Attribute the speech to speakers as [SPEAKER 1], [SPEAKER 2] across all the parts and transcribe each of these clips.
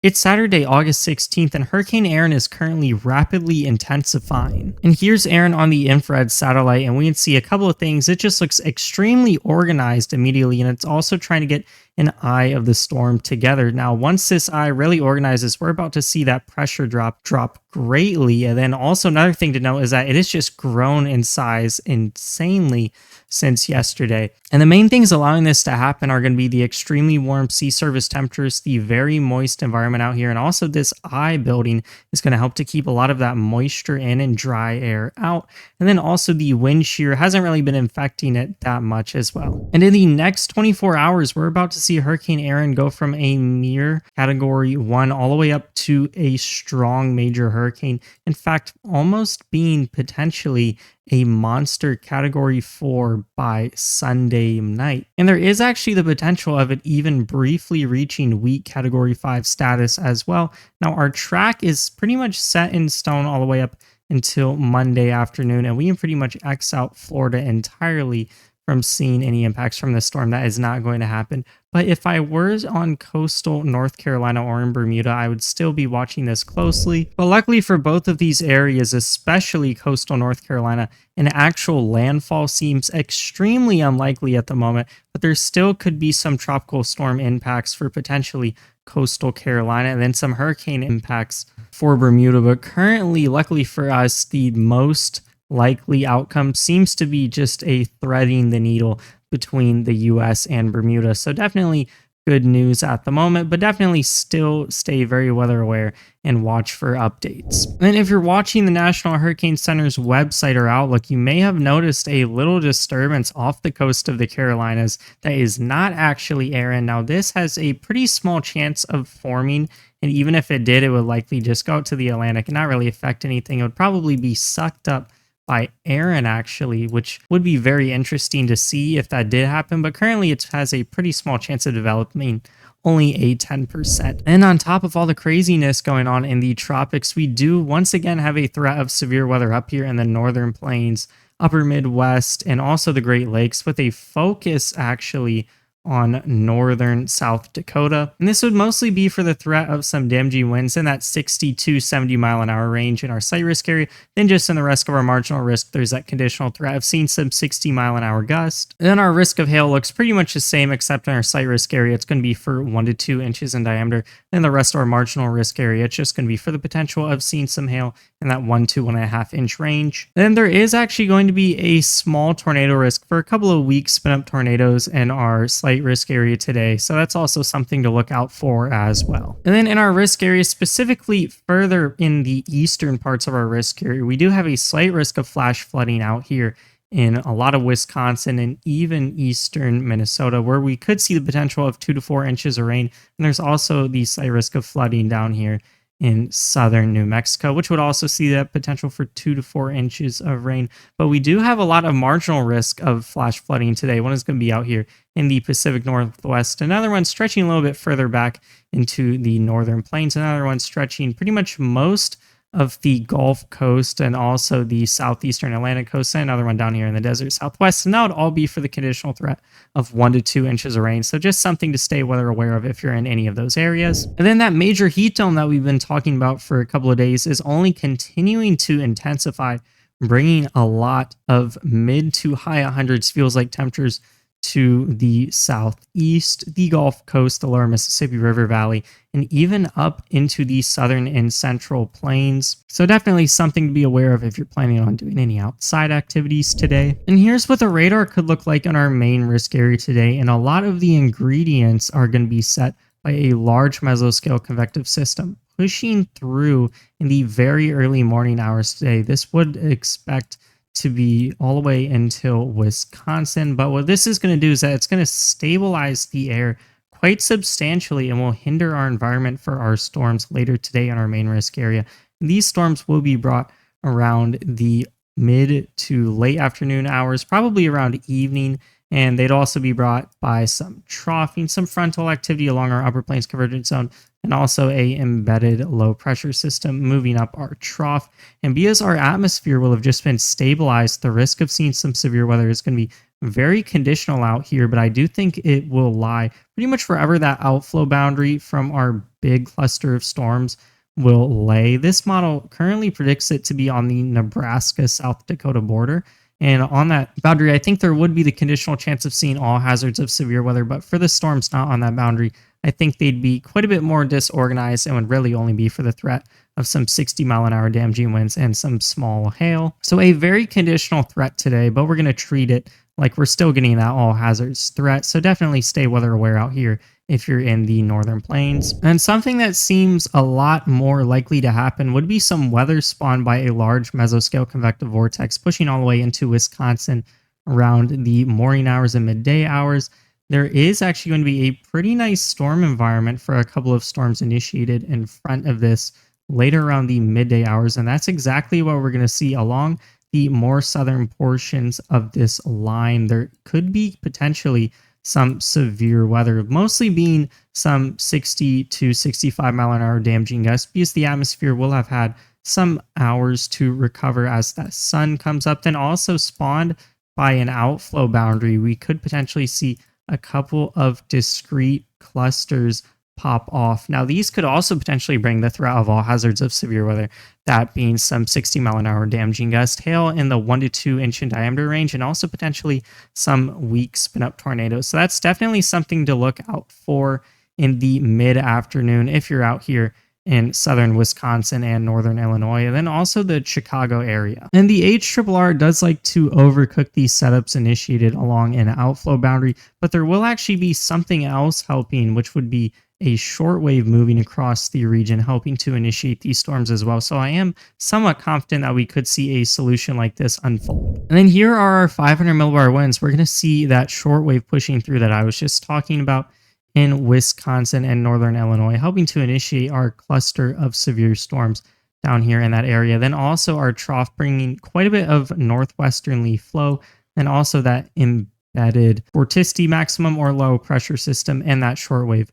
[SPEAKER 1] It's Saturday, August 16th, and Hurricane Erin is currently rapidly intensifying. And here's Erin on the infrared satellite, and we can see a couple of things. It just looks extremely organized immediately, and it's also trying to get an eye of the storm together. Now, once this eye really organizes, we're about to see that pressure drop greatly. And then also another thing to note is that it has just grown in size insanely since yesterday. And the main things allowing this to happen are going to be the extremely warm sea surface temperatures, the very moist environment out here, and also this eye building is going to help to keep a lot of that moisture in and dry air out. And then also the wind shear hasn't really been infecting it that much as well. And in the next 24 hours, we're about to see Hurricane Erin go from a mere category 1 all the way up to a strong major hurricane. In fact, almost being potentially a monster category 4 by Sunday night. And there is actually the potential of it even briefly reaching weak category 5 status as well. Now, our track is pretty much set in stone all the way up until Monday afternoon, and we can pretty much X out Florida entirely from seeing any impacts from the storm. That is not going to happen. But if I were on coastal North Carolina or in Bermuda, I would still be watching this closely. But luckily for both of these areas, especially coastal North Carolina, an actual landfall seems extremely unlikely at the moment, but there still could be some tropical storm impacts for potentially coastal Carolina and then some hurricane impacts for Bermuda. But currently, luckily for us, the most likely outcome seems to be just a threading the needle between the US and Bermuda. So definitely good news at the moment, but definitely still stay very weather aware and watch for updates. And if you're watching the National Hurricane Center's website or Outlook, you may have noticed a little disturbance off the coast of the Carolinas that is not actually Erin. Now, this has a pretty small chance of forming, and even if it did, it would likely just go out to the Atlantic and not really affect anything. It would probably be sucked up by Erin, actually, which would be very interesting to see if that did happen. But currently, it has a pretty small chance of developing, only a 10%. And on top of all the craziness going on in the tropics, we do once again have a threat of severe weather up here in the northern plains, upper Midwest, and also the Great Lakes, with a focus actually on northern South Dakota. And this would mostly be for the threat of some damaging winds in that 60 to 70 mile an hour range in our site risk area. Then just in the rest of our marginal risk, there's that conditional threat of seeing some 60 mile an hour gust. And then our risk of hail looks pretty much the same, except in our site risk area, it's going to be for 1 to 2 inches in diameter. Then the rest of our marginal risk area, it's just going to be for the potential of seeing some hail in that 1 to 1.5 inch range. Then there is actually going to be a small tornado risk for a couple of weak spin up tornadoes in our slight risk area today. So that's also something to look out for as well. And then in our risk area, specifically further in the eastern parts of our risk area, we do have a slight risk of flash flooding out here in a lot of Wisconsin and even eastern Minnesota, where we could see the potential of 2 to 4 inches of rain. And there's also the slight risk of flooding down here in southern New Mexico, which would also see that potential for 2 to 4 inches of rain. But we do have a lot of marginal risk of flash flooding today. One is going to be out here in the Pacific Northwest. Another one stretching a little bit further back into the northern plains. Another one stretching pretty much most of the Gulf Coast and also the southeastern Atlantic coast, and another one down here in the desert Southwest. And that would all be for the conditional threat of 1 to 2 inches of rain. So just something to stay weather aware of if you're in any of those areas. And then that major heat dome that we've been talking about for a couple of days is only continuing to intensify, bringing a lot of mid to high 100s feels like temperatures to the southeast, the Gulf Coast, the lower Mississippi River Valley, and even up into the southern and central plains. So definitely something to be aware of if you're planning on doing any outside activities today. And here's what the radar could look like in our main risk area today. And a lot of the ingredients are going to be set by a large mesoscale convective system pushing through in the very early morning hours today. This would expect to be all the way until Wisconsin. But what this is going to do is that it's going to stabilize the air quite substantially and will hinder our environment for our storms later today in our main risk area. These storms will be brought around the mid to late afternoon hours, probably around evening, and they'd also be brought by some troughing, some frontal activity along our upper plains convergence zone, and also a embedded low pressure system moving up our trough. And because our atmosphere will have just been stabilized, the risk of seeing some severe weather is going to be very conditional out here, but I do think it will lie pretty much wherever that outflow boundary from our big cluster of storms will lay. This model currently predicts it to be on the Nebraska South Dakota border. And on that boundary, I think there would be the conditional chance of seeing all hazards of severe weather. But for the storms not on that boundary, I think they'd be quite a bit more disorganized and would really only be for the threat of some 60-mile-an-hour damaging winds and some small hail. So a very conditional threat today, but we're going to treat it like we're still getting that all hazards threat. So definitely stay weather aware out here if you're in the northern plains. And something that seems a lot more likely to happen would be some weather spawned by a large mesoscale convective vortex pushing all the way into Wisconsin around the morning hours and midday hours. There is actually going to be a pretty nice storm environment for a couple of storms initiated in front of this later around the midday hours. And that's exactly what we're going to see along the more southern portions of this line. There could be potentially some severe weather, mostly being some 60 to 65 mile an hour damaging gusts, because the atmosphere will have had some hours to recover as that sun comes up. Then also spawned by an outflow boundary, we could potentially see a couple of discrete clusters pop off. Now, these could also potentially bring the threat of all hazards of severe weather, that being some 60 mile an hour damaging gust, hail in the 1 to 2 inch in diameter range, and also potentially some weak spin up tornadoes. So that's definitely something to look out for in the mid afternoon if you're out here in southern Wisconsin and northern Illinois, and then also the Chicago area. And the HRRR does like to overcook these setups initiated along an outflow boundary, but there will actually be something else helping, which would be a shortwave moving across the region, helping to initiate these storms as well. So I am somewhat confident that we could see a solution like this unfold. And then here are our 500 millibar winds. We're going to see that shortwave pushing through that I was just talking about in Wisconsin and northern Illinois, helping to initiate our cluster of severe storms down here in that area. Then also our trough bringing quite a bit of northwesterly flow, and also that embedded vorticity maximum or low pressure system and that shortwave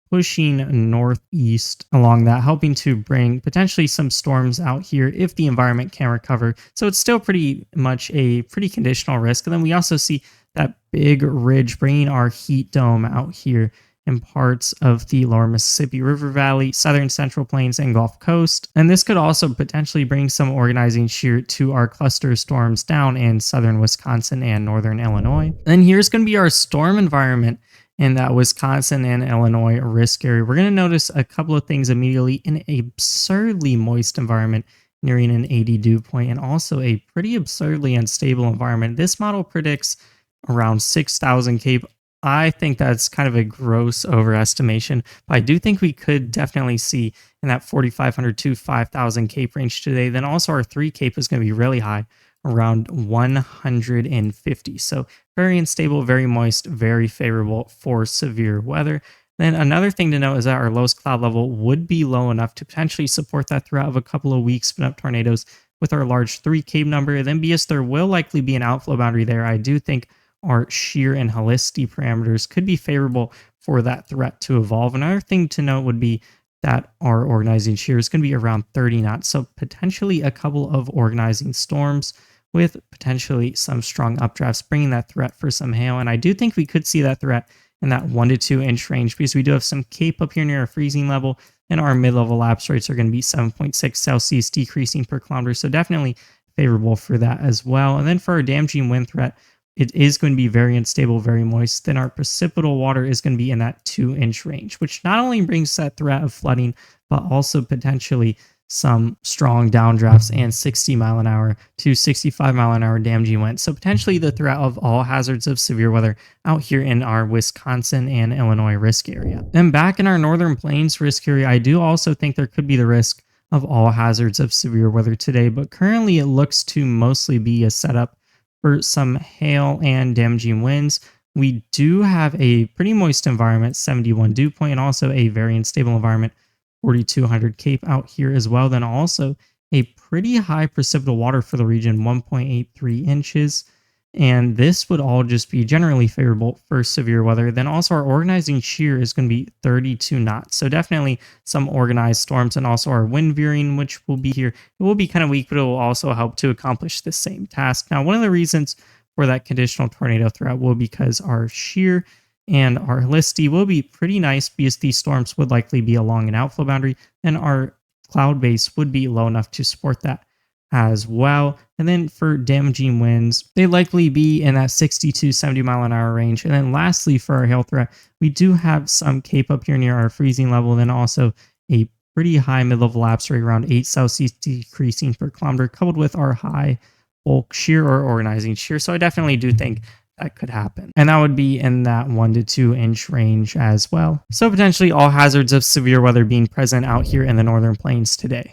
[SPEAKER 1] pushing northeast along that, helping to bring potentially some storms out here if the environment can recover. So it's still pretty much a pretty conditional risk. And then we also see that big ridge bringing our heat dome out here in parts of the lower Mississippi River Valley, southern Central Plains, and Gulf Coast. And this could also potentially bring some organizing shear to our cluster storms down in southern Wisconsin and northern Illinois. And here's going to be our storm environment in that Wisconsin and Illinois risk area. We're going to notice a couple of things immediately: an absurdly moist environment nearing an 80 dew point, and also a pretty absurdly unstable environment. This model predicts around 6,000 cape. I think that's kind of a gross overestimation, but I do think we could definitely see in that 4,500 to 5,000 cape range today. Then also our 3 cape is going to be really high, around 150. So very unstable, very moist, very favorable for severe weather. Then another thing to note is that our lowest cloud level would be low enough to potentially support that threat of a couple of weak spin up tornadoes with our large 3 cape number. Then because there will likely be an outflow boundary there, I do think our shear and helicity parameters could be favorable for that threat to evolve. Another thing to note would be that our organizing shear is going to be around 30 knots. So potentially a couple of organizing storms with potentially some strong updrafts, bringing that threat for some hail. And I do think we could see that threat in that 1 to 2 inch range, because we do have some cape up here near our freezing level, and our mid-level lapse rates are going to be 7.6 Celsius, decreasing per kilometer. So definitely favorable for that as well. And then for our damaging wind threat, it is going to be very unstable, very moist. Then our precipitable water is going to be in that 2 inch range, which not only brings that threat of flooding, but also potentially some strong downdrafts and 60 mile an hour to 65 mile an hour damaging winds. So potentially the threat of all hazards of severe weather out here in our Wisconsin and Illinois risk area. Then back in our northern plains risk area, I do also think there could be the risk of all hazards of severe weather today, but currently it looks to mostly be a setup for some hail and damaging winds. We do have a pretty moist environment, 71 dew point, and also a very unstable environment, 4,200 cape out here as well. Then also a pretty high precipitable water for the region, 1.83 inches. And this would all just be generally favorable for severe weather. Then also our organizing shear is going to be 32 knots. So definitely some organized storms, and also our wind veering, which will be here. It will be kind of weak, but it will also help to accomplish the same task. Now, one of the reasons for that conditional tornado threat will, because our shear and our helicity will be pretty nice because these storms would likely be along an outflow boundary, and our cloud base would be low enough to support that as well. And then for damaging winds, they likely be in that 60 to 70 mile an hour range. And then lastly, for our hail threat, we do have some cape up here near our freezing level, and then also a pretty high mid-level lapse rate around 8 Celsius decreasing per kilometer, coupled with our high bulk shear or organizing shear. So I definitely do think that could happen. And that would be in that 1 to 2 inch range as well. So potentially all hazards of severe weather being present out here in the northern plains today.